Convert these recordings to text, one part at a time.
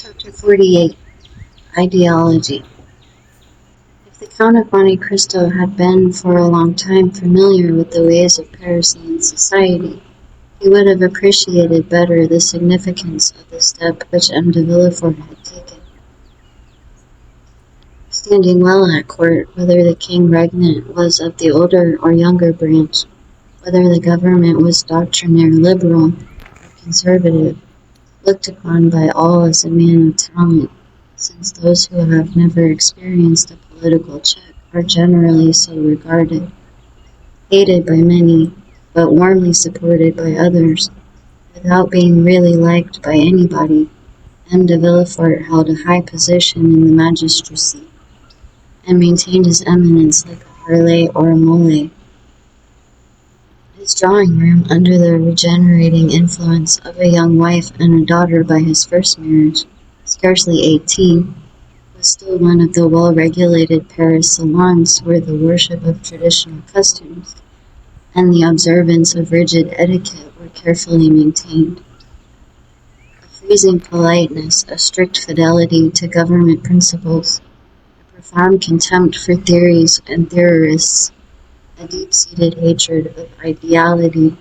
Chapter 48 Ideology. If the Count of Monte Cristo had been for a long time familiar with the ways of Parisian society, he would have appreciated better the significance of the step which M. de Villefort had taken. Standing well at court, whether the king regnant was of the older or younger branch, whether the government was doctrinaire liberal or conservative, looked upon by all as a man of talent, since those who have never experienced a political check are generally so regarded, hated by many, but warmly supported by others, without being really liked by anybody. M. de Villefort held a high position in the magistracy, and maintained his eminence like a harlot or a mole. His drawing-room, under the regenerating influence of a young wife and a daughter by his first marriage, scarcely 18, was still one of the well-regulated Paris salons where the worship of traditional customs and the observance of rigid etiquette were carefully maintained. A freezing politeness, a strict fidelity to government principles, a profound contempt for theories and theorists, a deep-seated hatred of ideality.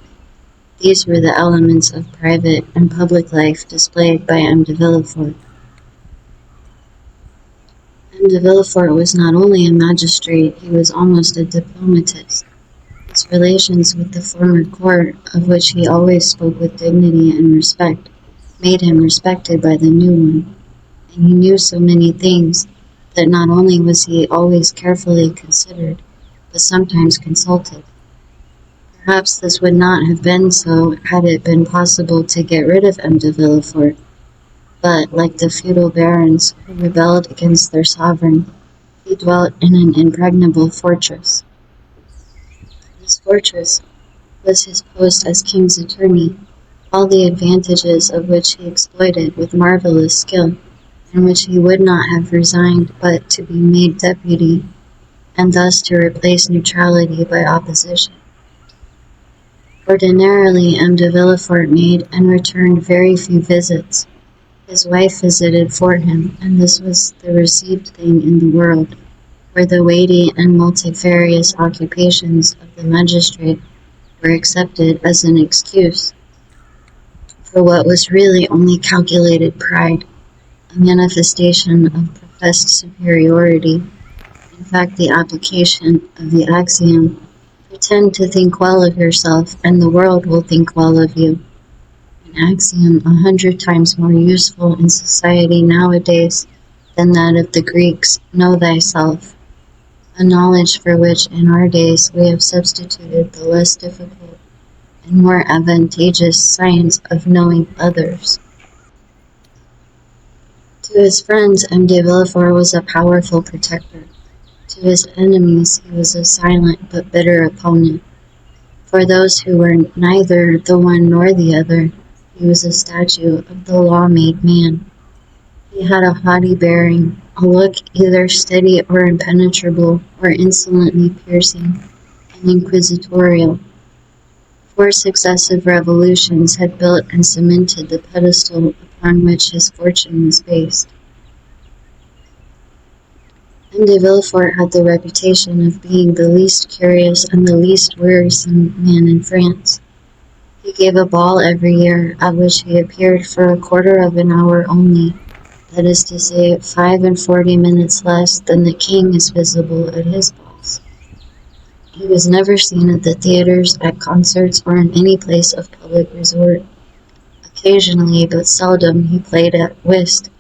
These were the elements of private and public life displayed by M. de Villefort. M. de Villefort was not only a magistrate, he was almost a diplomatist. His relations with the former court, of which he always spoke with dignity and respect, made him respected by the new one, and he knew so many things that not only was he always carefully considered, but sometimes consulted. Perhaps this would not have been so had it been possible to get rid of M. de Villefort, but, like the feudal barons who rebelled against their sovereign, he dwelt in an impregnable fortress. This fortress was his post as king's attorney, all the advantages of which he exploited with marvelous skill, and which he would not have resigned but to be made deputy, and thus to replace neutrality by opposition. Ordinarily, M. de Villefort made and returned very few visits. His wife visited for him, and this was the received thing in the world, where the weighty and multifarious occupations of the magistrate were accepted as an excuse for what was really only calculated pride, a manifestation of professed superiority. In fact, the application of the axiom, pretend to think well of yourself, and the world will think well of you. An axiom 100 times more useful in society nowadays than that of the Greeks, know thyself, a knowledge for which in our days we have substituted the less difficult and more advantageous science of knowing others. To his friends, M. de Villefort was a powerful protector. To his enemies, he was a silent but bitter opponent. For those who were neither the one nor the other, he was a statue of the law-made man. He had a haughty bearing, a look either steady or impenetrable, or insolently piercing and inquisitorial. 4 successive revolutions had built and cemented the pedestal upon which his fortune was based. M. de Villefort had the reputation of being the least curious and the least wearisome man in France. He gave a ball every year, at which he appeared for a quarter of an hour only, that is to say, 45 minutes less than the king is visible at his balls. He was never seen at the theaters, at concerts, or in any place of public resort. Occasionally, but seldom, he played at whist,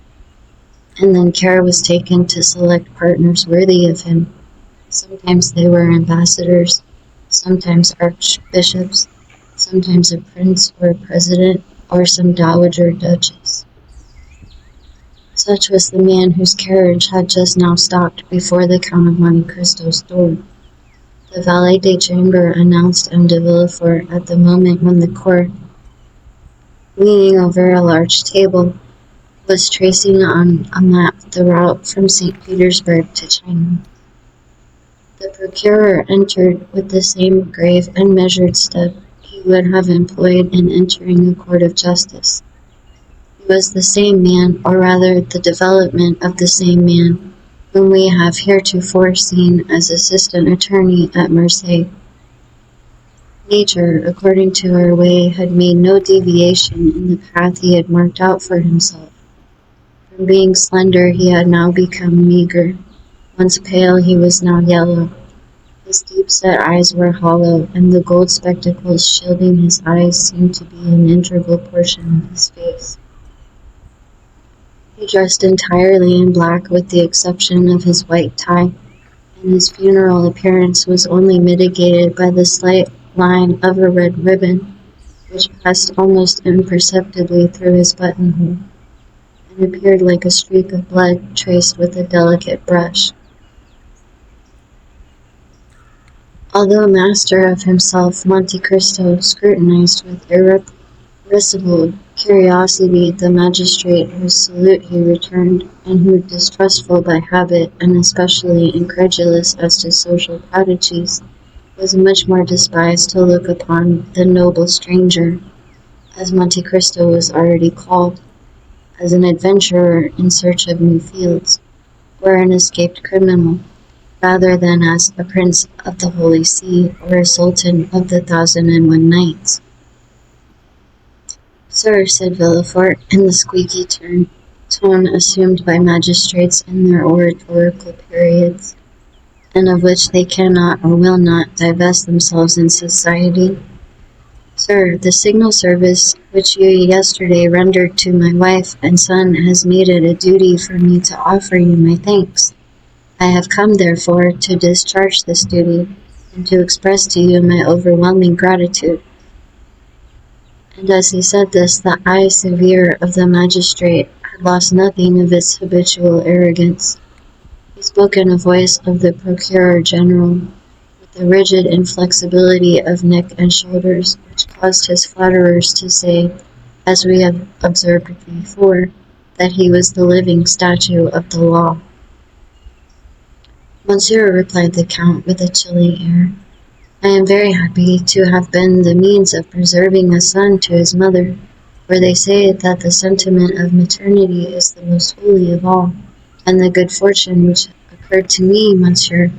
and then care was taken to select partners worthy of him. Sometimes they were ambassadors, sometimes archbishops, sometimes a prince or a president, or some dowager duchess. Such was the man whose carriage had just now stopped before the Count of Monte Cristo's door. The valet de chambre announced M. de Villefort at the moment when the court, leaning over a large table, was tracing on a map the route from St. Petersburg to China. The procurer entered with the same grave and measured step he would have employed in entering a court of justice. He was the same man, or rather the development of the same man, whom we have heretofore seen as assistant attorney at Marseille. Nature, according to her way, had made no deviation in the path he had marked out for himself. From being slender he had now become meagre. Once pale he was now yellow. His deep-set eyes were hollow, and the gold spectacles shielding his eyes seemed to be an integral portion of his face. He dressed entirely in black with the exception of his white tie, and his funeral appearance was only mitigated by the slight line of a red ribbon, which passed almost imperceptibly through his buttonhole, and appeared like a streak of blood traced with a delicate brush. Although master of himself, Monte Cristo scrutinized with irrepressible curiosity the magistrate whose salute he returned, and who, distrustful by habit, and especially incredulous as to social prodigies, was much more despised to look upon the noble stranger, as Monte Cristo was already called, as an adventurer in search of new fields, or an escaped criminal, rather than as a prince of the Holy See or a sultan of the 1,001 Nights. "Sir," said Villefort, in the squeaky tone assumed by magistrates in their oratorical periods, and of which they cannot or will not divest themselves in society. "Sir, the signal service which you yesterday rendered to my wife and son has made it a duty for me to offer you my thanks. I have come, therefore, to discharge this duty, and to express to you my overwhelming gratitude." And as he said this, the eye severe of the magistrate had lost nothing of its habitual arrogance. He spoke in a voice of the Procureur General, with the rigid inflexibility of neck and shoulders, which caused his flatterers to say, as we have observed before, that he was the living statue of the law. "Monsieur," replied the Count with a chilling air, "I am very happy to have been the means of preserving a son to his mother, for they say that the sentiment of maternity is the most holy of all, and the good fortune which occurred to me, monsieur,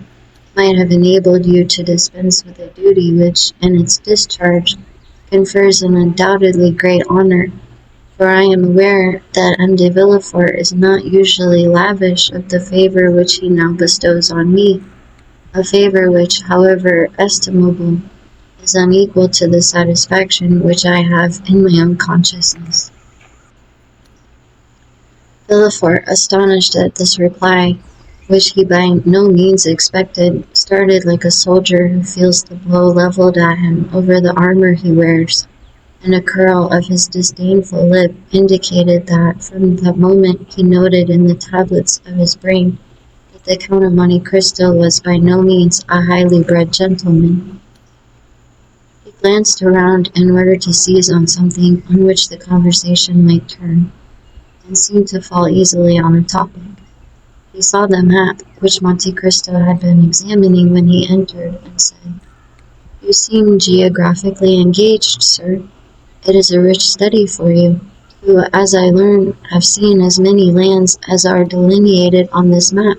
might have enabled you to dispense with a duty which, in its discharge, confers an undoubtedly great honor, for I am aware that M. de Villefort is not usually lavish of the favor which he now bestows on me, a favor which, however estimable, is unequal to the satisfaction which I have in my own consciousness." Villefort, astonished at this reply, which he by no means expected, started like a soldier who feels the blow levelled at him over the armor he wears, and a curl of his disdainful lip indicated that, from the moment he noted in the tablets of his brain that the Count of Monte Cristo was by no means a highly bred gentleman. He glanced around in order to seize on something on which the conversation might turn, and seemed to fall easily on a topic. He saw the map which Monte Cristo had been examining when he entered, and said, "You seem geographically engaged, sir. It is a rich study for you, who, as I learn, have seen as many lands as are delineated on this map."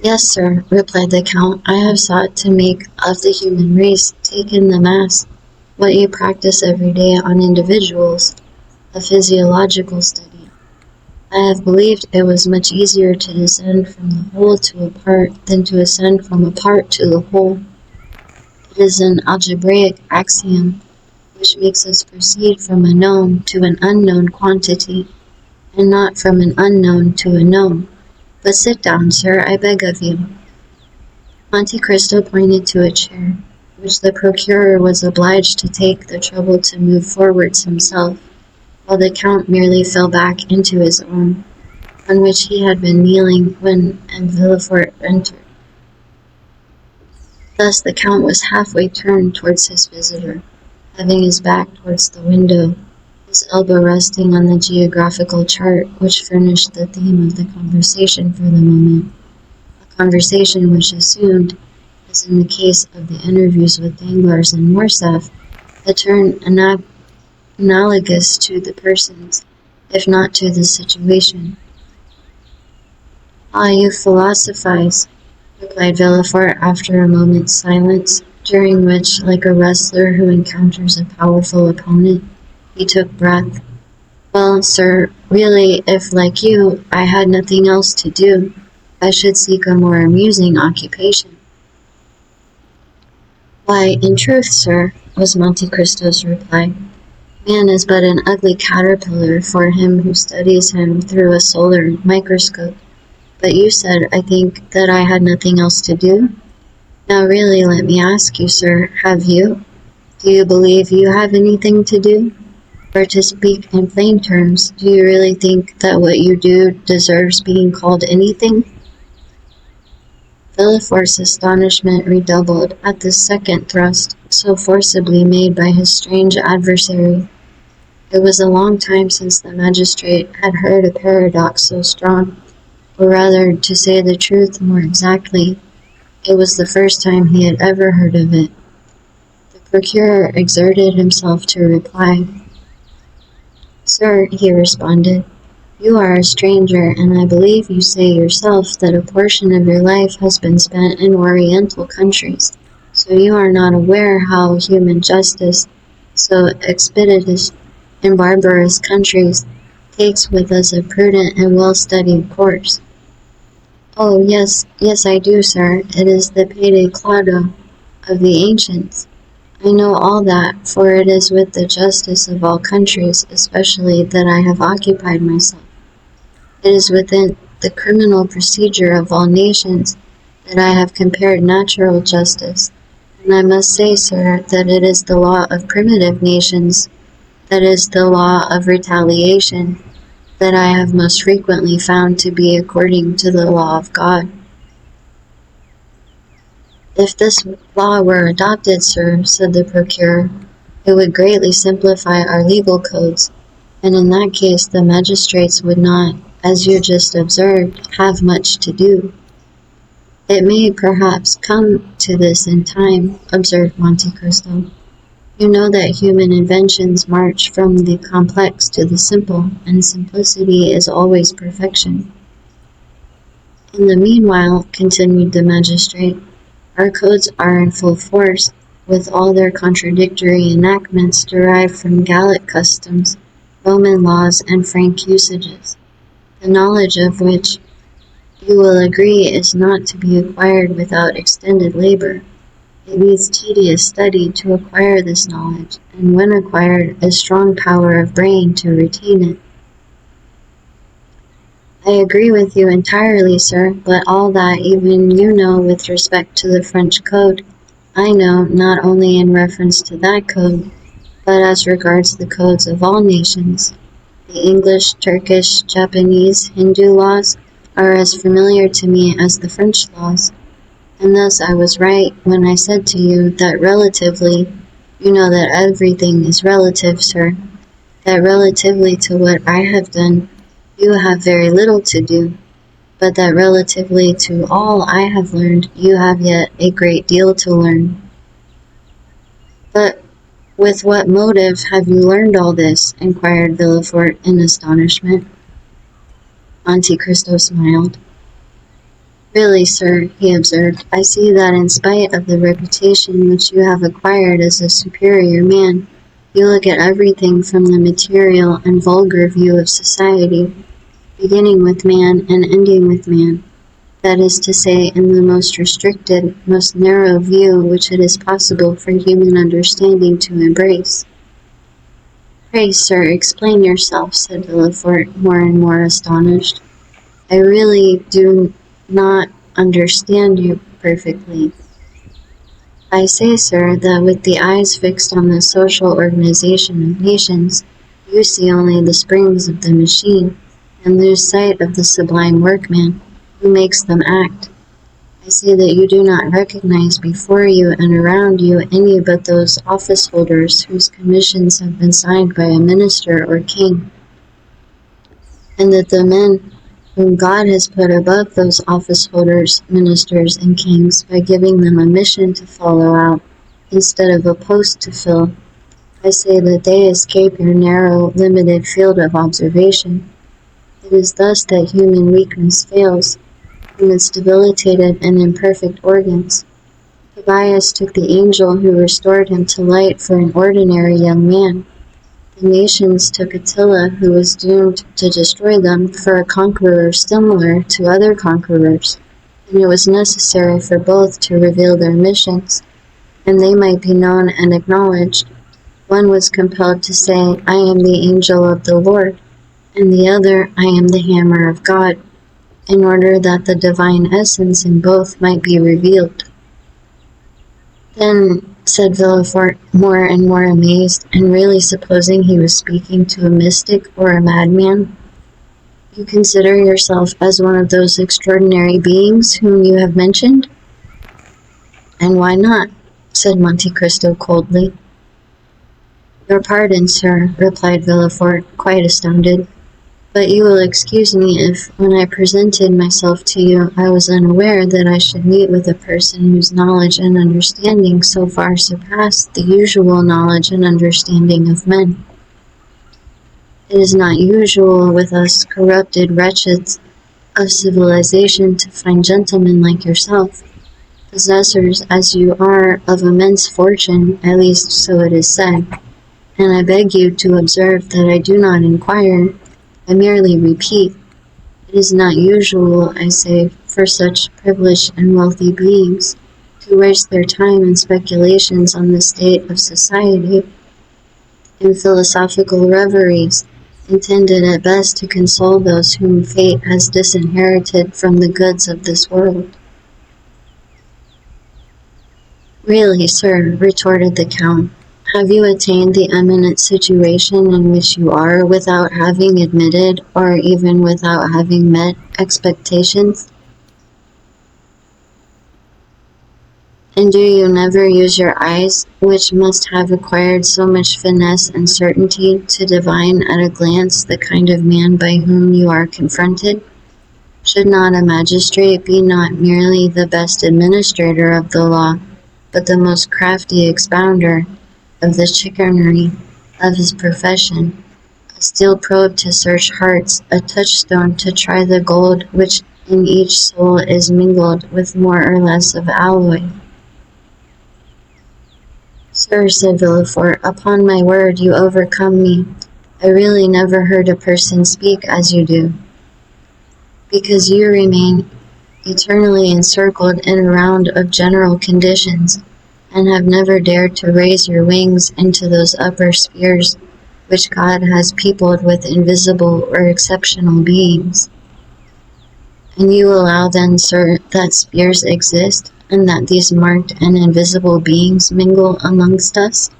"Yes, sir," replied the Count, "I have sought to make of the human race, taken the mass, what you practice every day on individuals, a physiological study. I have believed it was much easier to descend from the whole to a part than to ascend from a part to the whole. It is an algebraic axiom which makes us proceed from a known to an unknown quantity, and not from an unknown to a known. But sit down, sir, I beg of you." Monte Cristo pointed to a chair, which the procureur was obliged to take the trouble to move forwards himself, while the Count merely fell back into his own, on which he had been kneeling when M. Villefort entered. Thus the Count was halfway turned towards his visitor, having his back towards the window, his elbow resting on the geographical chart which furnished the theme of the conversation for the moment, a conversation which assumed, as in the case of the interviews with Danglars and Morcerf, a turn analogous to the persons, if not to the situation. "Ah, you philosophize," replied Villefort after a moment's silence, during which, like a wrestler who encounters a powerful opponent, he took breath. "Well, sir, really, if, like you, I had nothing else to do, I should seek a more amusing occupation." "Why, in truth, sir," was Monte Cristo's reply, "man is but an ugly caterpillar for him who studies him through a solar microscope. But you said, I think, that I had nothing else to do? Now really, let me ask you, sir, have you? Do you believe you have anything to do? Or to speak in plain terms, do you really think that what you do deserves being called anything?" Villefort's astonishment redoubled at this second thrust, so forcibly made by his strange adversary. It was a long time since the magistrate had heard a paradox so strong, or rather, to say the truth more exactly, it was the first time he had ever heard of it. The procureur exerted himself to reply. "Sir," he responded, "you are a stranger, and I believe you say yourself that a portion of your life has been spent in Oriental countries, so you are not aware how human justice, so expeditious in barbarous countries, takes with us a prudent and well-studied course." "Oh, yes, yes, I do, sir. It is the pede claudo of the ancients. I know all that, for it is with the justice of all countries, especially, that I have occupied myself. It is within the criminal procedure of all nations that I have compared natural justice, and I must say, sir, that it is the law of primitive nations, that is the law of retaliation, that I have most frequently found to be according to the law of God." "If this law were adopted, sir," said the procureur, "it would greatly simplify our legal codes, and in that case the magistrates would not, as you just observed, have much to do." "It may perhaps come to this in time," observed Monte Cristo. "You know that human inventions march from the complex to the simple, and simplicity is always perfection." "In the meanwhile," continued the magistrate, "our codes are in full force, with all their contradictory enactments derived from Gallic customs, Roman laws, and Frank usages, the knowledge of which, you will agree, is not to be acquired without extended labor. It needs tedious study to acquire this knowledge, and when acquired, a strong power of brain to retain it." "I agree with you entirely, sir, but all that even you know with respect to the French code, I know not only in reference to that code, but as regards the codes of all nations. The English, Turkish, Japanese, Hindu laws are as familiar to me as the French laws. And thus I was right when I said to you that relatively, you know that everything is relative, sir, that relatively to what I have done, you have very little to do, but that relatively to all I have learned, you have yet a great deal to learn." "But with what motive have you learned all this?" inquired Villefort in astonishment. Monte Cristo smiled. "Really, sir," he observed, "I see that in spite of the reputation which you have acquired as a superior man, you look at everything from the material and vulgar view of society, beginning with man and ending with man, that is to say, in the most restricted, most narrow view which it is possible for human understanding to embrace." "Pray, sir, explain yourself," said Villefort, more and more astonished. "I really do not understand you perfectly." "I say, sir, that with the eyes fixed on the social organization of nations, you see only the springs of the machine, and lose sight of the sublime workman who makes them act. I see that you do not recognize before you and around you any but those office holders whose commissions have been signed by a minister or king, and that the men whom God has put above those office holders, ministers, and kings by giving them a mission to follow out instead of a post to fill, I say that they escape your narrow, limited field of observation. It is thus that human weakness fails, from its debilitated and imperfect organs. Tobias took the angel who restored him to light for an ordinary young man. The nations took Attila, who was doomed to destroy them, for a conqueror similar to other conquerors, and it was necessary for both to reveal their missions, and they might be known and acknowledged. One was compelled to say, I am the angel of the Lord, and the other, I am the hammer of God, in order that the divine essence in both might be revealed. Then, said Villefort, more and more amazed, and really supposing he was speaking to a mystic or a madman, you consider yourself as one of those extraordinary beings whom you have mentioned? And why not? Said Monte Cristo coldly. Your pardon, sir, replied Villefort, quite astounded. But you will excuse me if, when I presented myself to you, I was unaware that I should meet with a person whose knowledge and understanding so far surpassed the usual knowledge and understanding of men. It is not usual with us corrupted wretches of civilization to find gentlemen like yourself, possessors as you are of immense fortune, at least so it is said, and I beg you to observe that I do not inquire, I merely repeat. It is not usual, I say, for such privileged and wealthy beings to waste their time in speculations on the state of society, in philosophical reveries, intended at best to console those whom fate has disinherited from the goods of this world. Really, sir, retorted the Count, have you attained the eminent situation in which you are without having admitted, or even without having met, expectations? And do you never use your eyes, which must have acquired so much finesse and certainty, to divine at a glance the kind of man by whom you are confronted? Should not a magistrate be not merely the best administrator of the law, but the most crafty expounder of the chicanery of his profession, a steel probe to search hearts, a touchstone to try the gold which in each soul is mingled with more or less of alloy? Sir, said Villefort, upon my word you overcome me. I really never heard a person speak as you do. Because you remain eternally encircled in a round of general conditions, and have never dared to raise your wings into those upper spheres which God has peopled with invisible or exceptional beings. And you allow then, sir, that spheres exist, and that these marked and invisible beings mingle amongst us?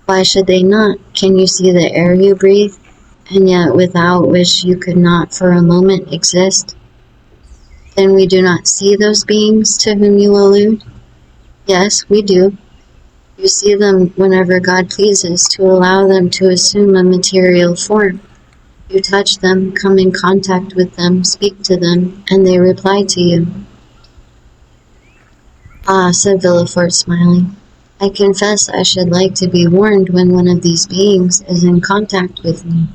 Why should they not? Can you see the air you breathe, and yet without which you could not for a moment exist? Then we do not see those beings to whom you allude? Yes, we do. You see them whenever God pleases to allow them to assume a material form. You touch them, come in contact with them, speak to them, and they reply to you. Ah, said Villefort, smiling, I confess I should like to be warned when one of these beings is in contact with me.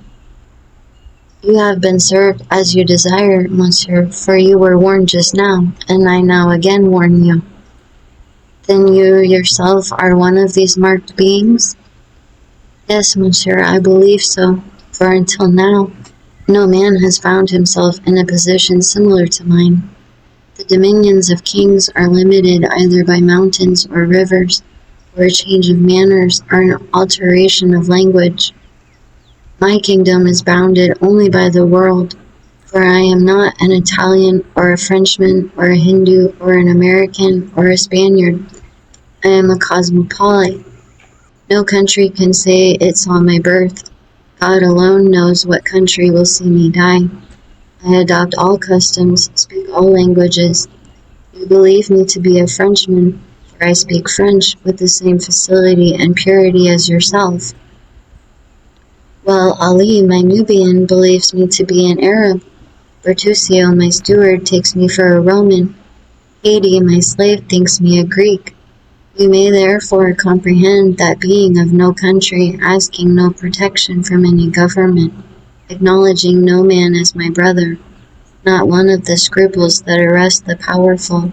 You have been served as you desire, monsieur, for you were warned just now, and I now again warn you. Then you yourself are one of these marked beings? Yes, monsieur, I believe so, for until now, no man has found himself in a position similar to mine. The dominions of kings are limited either by mountains or rivers, or a change of manners or an alteration of language. My kingdom is bounded only by the world, for I am not an Italian or a Frenchman or a Hindu or an American or a Spaniard. I am a cosmopolite. No country can say it saw my birth. God alone knows what country will see me die. I adopt all customs, speak all languages. You believe me to be a Frenchman, for I speak French with the same facility and purity as yourself. Well, Ali, my Nubian, believes me to be an Arab. Bertuccio, my steward, takes me for a Roman. Haiti, my slave, thinks me a Greek. You may therefore comprehend that being of no country, asking no protection from any government, acknowledging no man as my brother, not one of the scruples that arrest the powerful,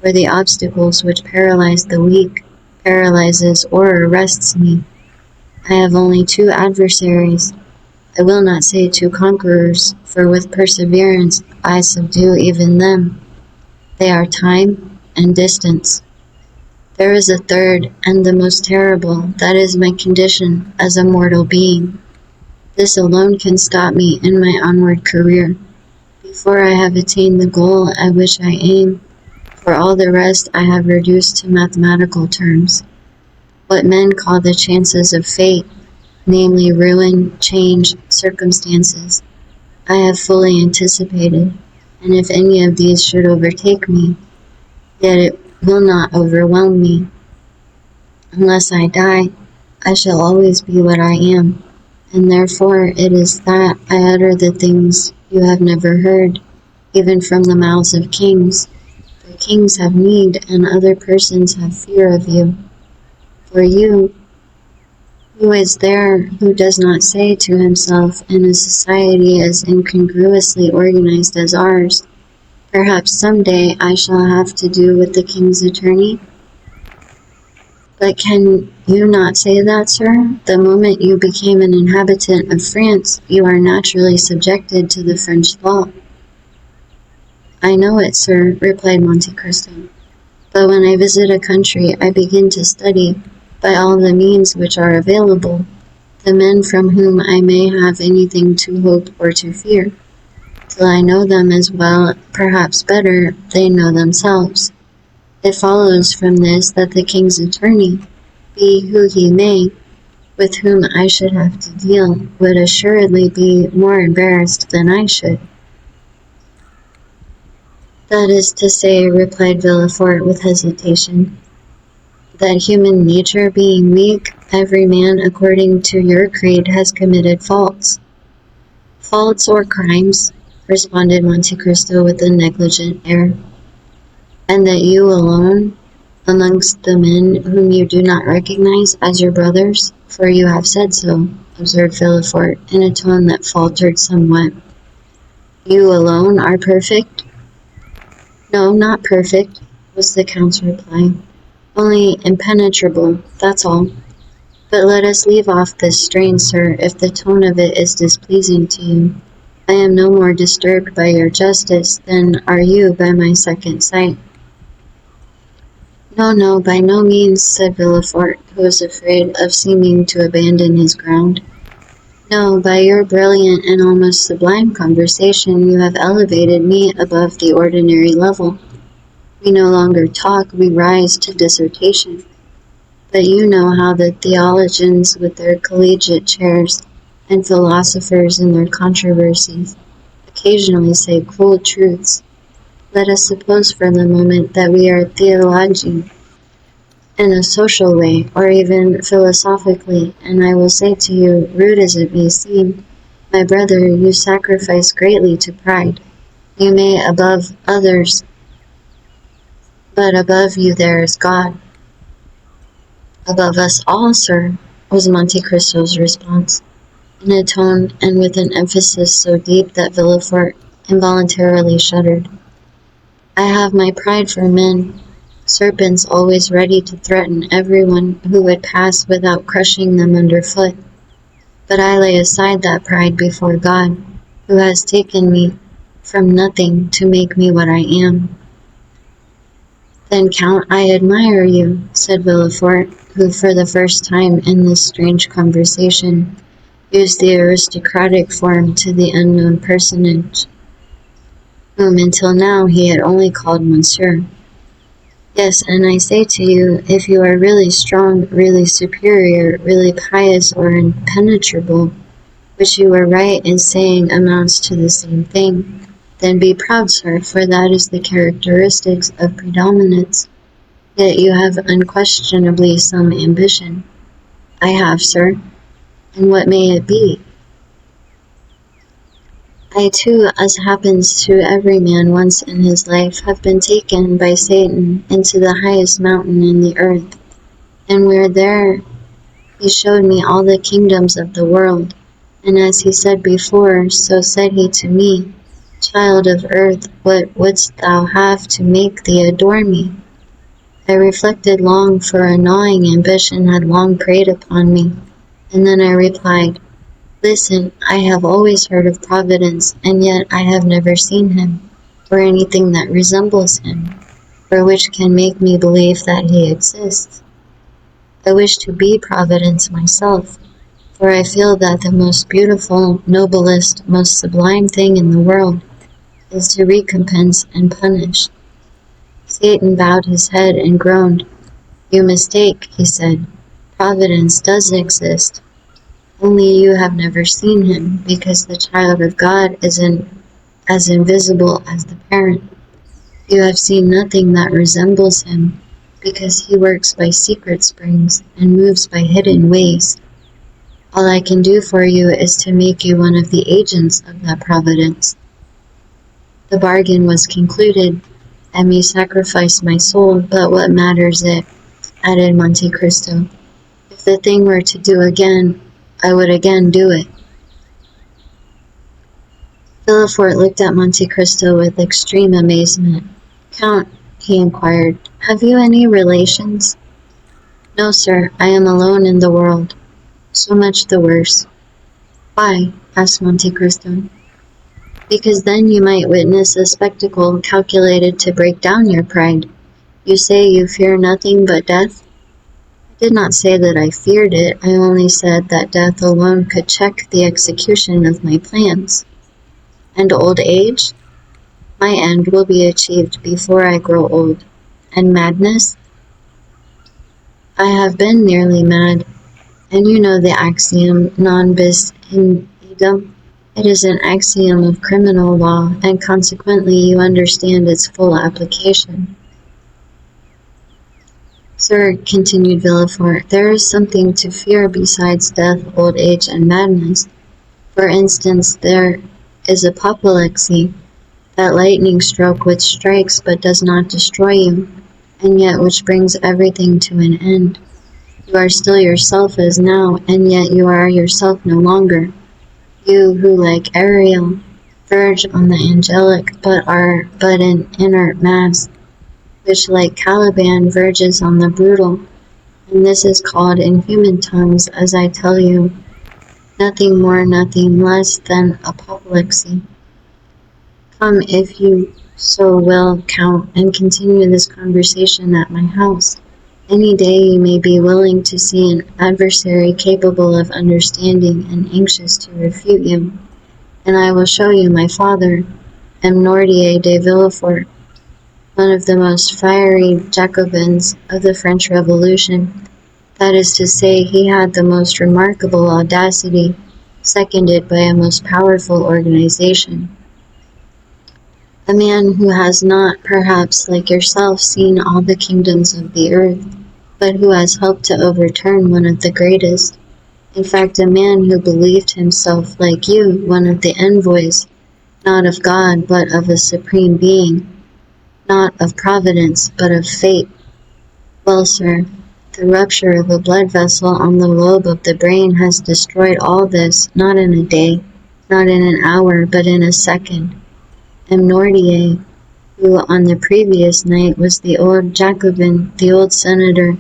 or the obstacles which paralyze the weak, paralyzes or arrests me. I have only two adversaries. I will not say two conquerors, for with perseverance I subdue even them. They are time and distance. There is a third, and the most terrible, that is my condition as a mortal being. This alone can stop me in my onward career, before I have attained the goal at which I aim. For all the rest I have reduced to mathematical terms. What men call the chances of fate, namely ruin, change, circumstances, I have fully anticipated, and if any of these should overtake me, yet it will not overwhelm me. Unless I die, I shall always be what I am, and therefore it is that I utter the things you have never heard, even from the mouths of kings. For kings have need, and other persons have fear of you. For you, who is there who does not say to himself, in a society as incongruously organized as ours, perhaps some day I shall have to do with the king's attorney? But can you not say that, sir? The moment you became an inhabitant of France, you are naturally subjected to the French law. I know it, sir, replied Monte Cristo. But when I visit a country, I begin to study, by all the means which are available, the men from whom I may have anything to hope or to fear, till I know them as well, perhaps better, they know themselves. It follows from this that the king's attorney, be who he may, with whom I should have to deal, would assuredly be more embarrassed than I should. That is to say, replied Villefort with hesitation, that human nature being weak, every man according to your creed has committed faults. Faults or crimes, responded Monte Cristo with a negligent air. And that you alone, amongst the men whom you do not recognize as your brothers, for you have said so, observed Villefort in a tone that faltered somewhat. You alone are perfect? No, not perfect, was the Count's reply. Only impenetrable, that's all. But let us leave off this strain, sir, if the tone of it is displeasing to you. I am no more disturbed by your justice than are you by my second sight. No, by no means, said Villefort, who was afraid of seeming to abandon his ground. No, by your brilliant and almost sublime conversation you have elevated me above the ordinary level. We no longer talk, we rise to dissertation. But you know how the theologians with their collegiate chairs and philosophers in their controversies occasionally say cruel truths. Let us suppose for the moment that we are theologians in a social way, or even philosophically, and I will say to you, rude as it may seem, my brother, you sacrifice greatly to pride. You may above others, but above you there is God. Above us all, sir, was Monte Cristo's response, in a tone and with an emphasis so deep that Villefort involuntarily shuddered. I have my pride for men, serpents always ready to threaten everyone who would pass without crushing them underfoot. But I lay aside that pride before God, who has taken me from nothing to make me what I am. Then, Count, I admire you, said Villefort, who for the first time in this strange conversation used the aristocratic form to the unknown personage, whom until now he had only called Monsieur. Yes, and I say to you, if you are really strong, really superior, really pious or impenetrable, which you were right in saying amounts to the same thing, then be proud, sir, for that is the characteristics of predominance. Yet you have unquestionably some ambition. I have, sir. And what may it be? I too, as happens to every man once in his life, have been taken by Satan into the highest mountain in the earth, And where there he showed me all the kingdoms of the world. And as he said before, so said he to me, Child of earth, what wouldst thou have to make thee adore me? I reflected long, for a gnawing ambition had long preyed upon me, and then I replied, Listen, I have always heard of Providence, and yet I have never seen him, or anything that resembles him, or which can make me believe that he exists. I wish to be Providence myself, for I feel that the most beautiful, noblest, most sublime thing in the world is to recompense and punish. Satan bowed his head and groaned. You mistake, he said. Providence does exist. Only you have never seen him, because the child of God is as invisible as the parent. You have seen nothing that resembles him, because he works by secret springs and moves by hidden ways. All I can do for you is to make you one of the agents of that providence. The bargain was concluded. I may sacrifice my soul, but what matters it, added Monte Cristo. If the thing were to do again, I would again do it. Villefort looked at Monte Cristo with extreme amazement. Count, he inquired, have you any relations? No, sir, I am alone in the world. So much the worse. Why? Asked Monte Cristo. Because then you might witness a spectacle calculated to break down your pride. You say you fear nothing but death? I did not say that I feared it, I only said that death alone could check the execution of my plans. And old age? My end will be achieved before I grow old. And madness? I have been nearly mad, and you know the axiom non bis in idem. It is an axiom of criminal law, and consequently you understand its full application. Sir, continued Villefort, there is something to fear besides death, old age, and madness. For instance, there is apoplexy, that lightning stroke which strikes but does not destroy you, and yet which brings everything to an end. You are still yourself as now, and yet you are yourself no longer. You who, like Ariel, verge on the angelic, but are but an inert mass, which, like Caliban, verges on the brutal, and this is called in human tongues, as I tell you, nothing more, nothing less than apoplexy. Come, if you so will, Count, and continue this conversation at my house. Any day you may be willing to see an adversary capable of understanding and anxious to refute you, and I will show you my father, M. Nordier de Villefort, one of the most fiery Jacobins of the French Revolution. That is to say, he had the most remarkable audacity, seconded by a most powerful organization. A man who has not, perhaps, like yourself, seen all the kingdoms of the earth, but who has helped to overturn one of the greatest. In fact, a man who believed himself, like you, one of the envoys, not of God, but of a supreme being, not of providence, but of fate. Well, sir, the rupture of a blood vessel on the lobe of the brain has destroyed all this, not in a day, not in an hour, but in a second. M. Nordier, who on the previous night was the old Jacobin, the old senator,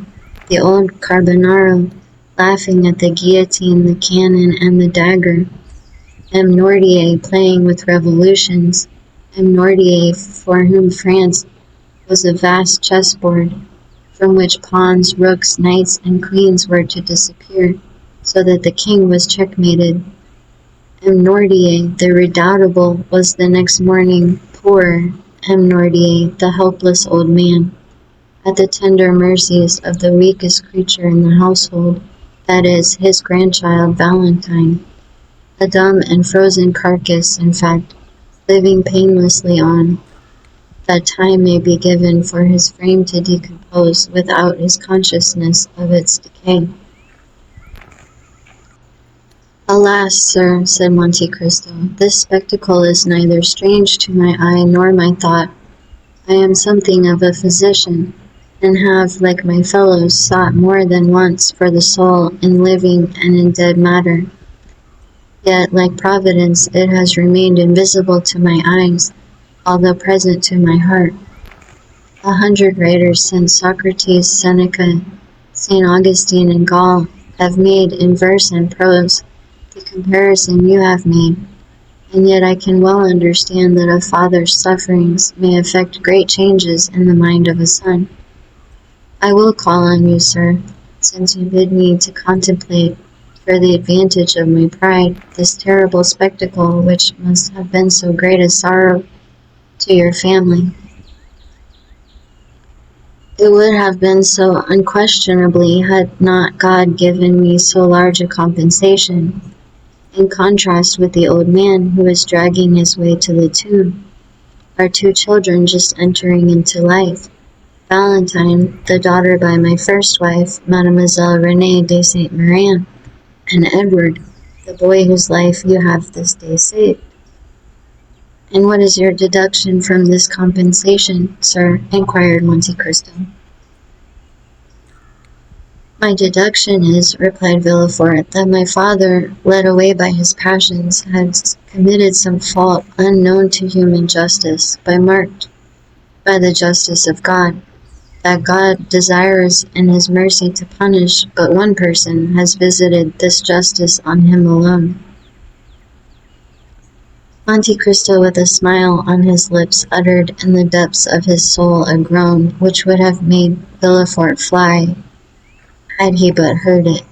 the old Carbonaro, laughing at the guillotine, the cannon, and the dagger. M. Nordier playing with revolutions. M. Nordier for whom France was a vast chessboard, from which pawns, rooks, knights, and queens were to disappear, so that the king was checkmated. M. Nordier, the redoubtable, was the next morning poor M. Nordier, the helpless old man, at the tender mercies of the weakest creature in the household, that is, his grandchild Valentine, a dumb and frozen carcass, in fact, living painlessly on, that time may be given for his frame to decompose without his consciousness of its decay. Alas, sir, said Monte Cristo, this spectacle is neither strange to my eye nor my thought. I am something of a physician, and have, like my fellows, sought more than once for the soul in living and in dead matter. Yet, like Providence, it has remained invisible to my eyes, although present to my heart. 100 writers since Socrates, Seneca, St. Augustine, and Gall have made in verse and prose the comparison you have made, and yet I can well understand that a father's sufferings may effect great changes in the mind of a son. I will call on you, sir, since you bid me to contemplate, for the advantage of my pride, this terrible spectacle which must have been so great a sorrow to your family. It would have been so unquestionably had not God given me so large a compensation, in contrast with the old man who is dragging his way to the tomb. Our 2 children just entering into life, Valentine, the daughter by my first wife, Mademoiselle Renée de Saint-Méran, and Edward, the boy whose life you have this day saved. And what is your deduction from this compensation, sir? Inquired Monte Cristo. My deduction is, replied Villefort, that my father, led away by his passions, has committed some fault unknown to human justice, marked by the justice of God, that God desires in his mercy to punish but one person has visited this justice on him alone. Monte Cristo, with a smile on his lips, uttered in the depths of his soul a groan which would have made Villefort fly, had he but heard it.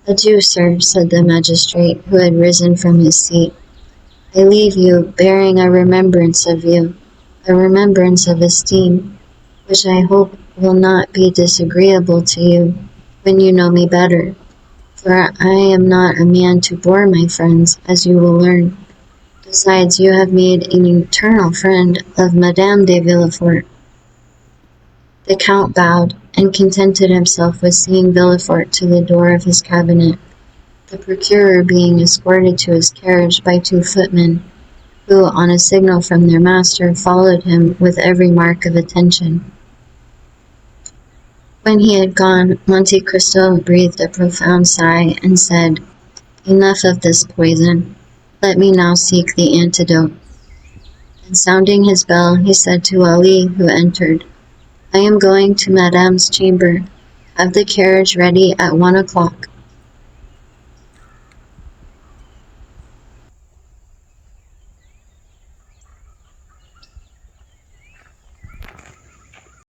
Adieu, sir, said the magistrate, who had risen from his seat. I leave you, bearing a remembrance of you, a remembrance of esteem, which I hope will not be disagreeable to you when you know me better, for I am not a man to bore my friends, as you will learn. Besides, you have made an eternal friend of Madame de Villefort. The Count bowed, and contented himself with seeing Villefort to the door of his cabinet, the procurer being escorted to his carriage by 2 footmen, who, on a signal from their master, followed him with every mark of attention. When he had gone, Monte Cristo breathed a profound sigh and said, Enough of this poison. Let me now seek the antidote. And sounding his bell, he said to Ali, who entered, I am going to Madame's chamber. Have the carriage ready at 1 o'clock.